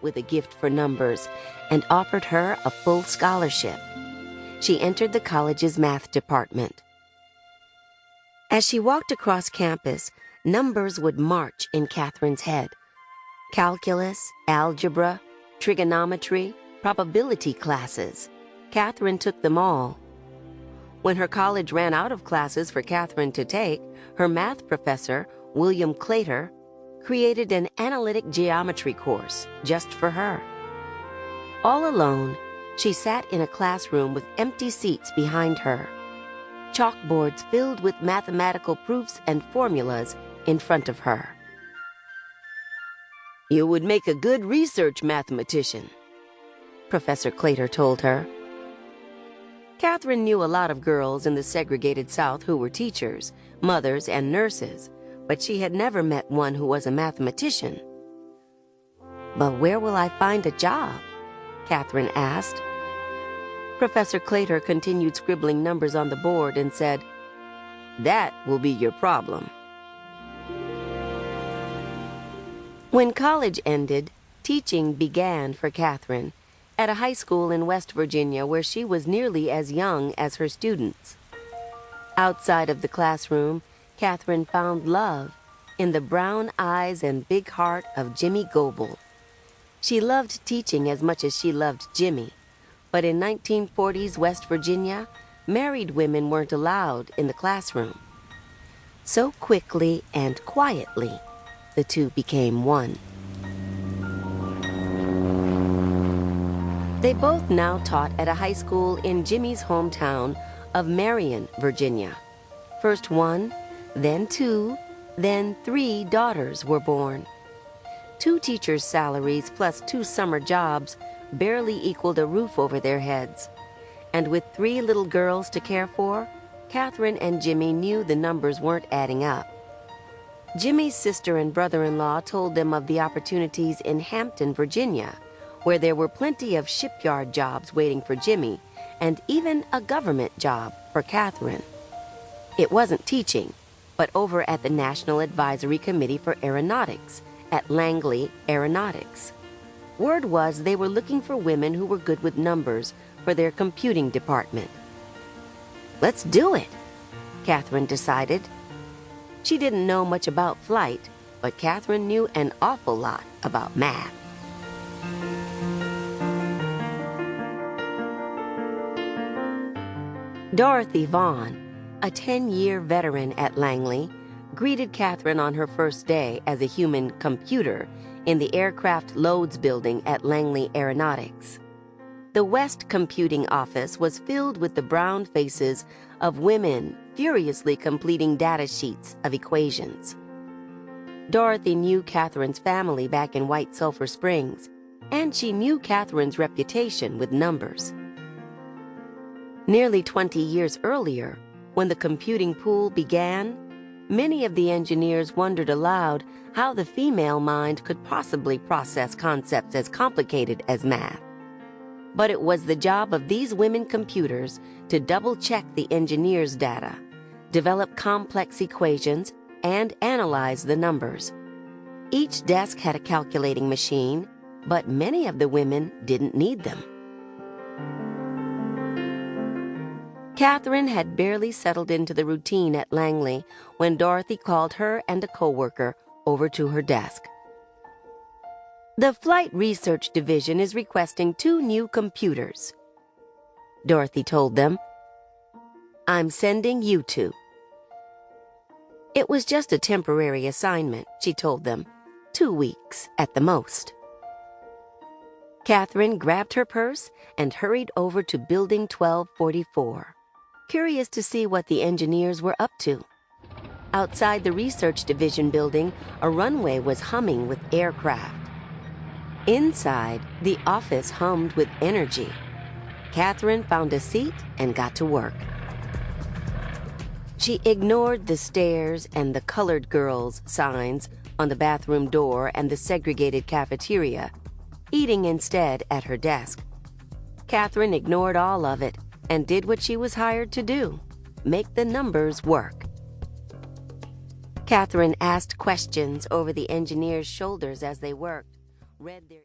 with a gift for numbers and offered her a full scholarship. She entered the college's math department. As she walked across campus, numbers would march in Katherine's head. Calculus, algebra, trigonometry, probability classes. Katherine took them all. When her college ran out of classes for Katherine to take, her math professor, William Claytor, created an analytic geometry course just for her. All alone, she sat in a classroom with empty seats behind her, chalkboards filled with mathematical proofs and formulas in front of her. "You would make a good research mathematician," Professor Claytor told her. Katherine knew a lot of girls in the segregated South who were teachers, mothers, and nurses, but she had never met one who was a mathematician. "But where will I find a job?" Katherine asked. Professor Claytor continued scribbling numbers on the board and said, "That will be your problem." When college ended, teaching began for Katherine at a high school in West Virginia where she was nearly as young as her students. Outside of the classroom, Katherine found love in the brown eyes and big heart of Jimmy Goebel. She loved teaching as much as she loved Jimmy, but in 1940s West Virginia, married women weren't allowed in the classroom. So quickly and quietly, the two became one. They both now taught at a high school in Jimmy's hometown of Marion, Virginia. First one, then two, then 3 daughters were born. 2 teachers' salaries plus 2 summer jobs barely equaled a roof over their heads. And with 3 little girls to care for, Katherine and Jimmy knew the numbers weren't adding up. Jimmy's sister and brother-in-law told them of the opportunities in Hampton, Virginia, where there were plenty of shipyard jobs waiting for Jimmy, and even a government job for Katherine. It wasn't teaching, but over at the National Advisory Committee for Aeronautics at Langley Aeronautics. Word was they were looking for women who were good with numbers for their computing department. "Let's do it," Katherine decided. She didn't know much about flight, but Katherine knew an awful lot about math. Dorothy Vaughn, a 10-year veteran at Langley, greeted Katherine on her first day as a human computer in the Aircraft Loads Building at Langley Aeronautics. The West Computing Office was filled with the brown faces of women furiously completing data sheets of equations. Dorothy knew Katherine's family back in White Sulphur Springs, and she knew Katherine's reputation with numbers. Nearly 20 years earlier, when the computing pool began, many of the engineers wondered aloud how the female mind could possibly process concepts as complicated as math. But it was the job of these women computers to double-check the engineers' data, develop complex equations, and analyze the numbers. Each desk had a calculating machine, but many of the women didn't need them. Katherine had barely settled into the routine at Langley when Dorothy called her and a coworker over to her desk. "The Flight Research Division is requesting 2 new computers," Dorothy told them. "I'm sending you 2. It was just a temporary assignment, she told them. 2 weeks at the most. Katherine grabbed her purse and hurried over to Building 1244, curious to see what the engineers were up to. Outside the Research Division building, a runway was humming with aircraft. Inside, the office hummed with energy. Katherine found a seat and got to work. She ignored the stairs and the colored girls signs on the bathroom door and the segregated cafeteria, eating instead at her desk. Katherine ignored all of it and did what she was hired to do: make the numbers work. Katherine asked questions over the engineers' shoulders as they worked, read their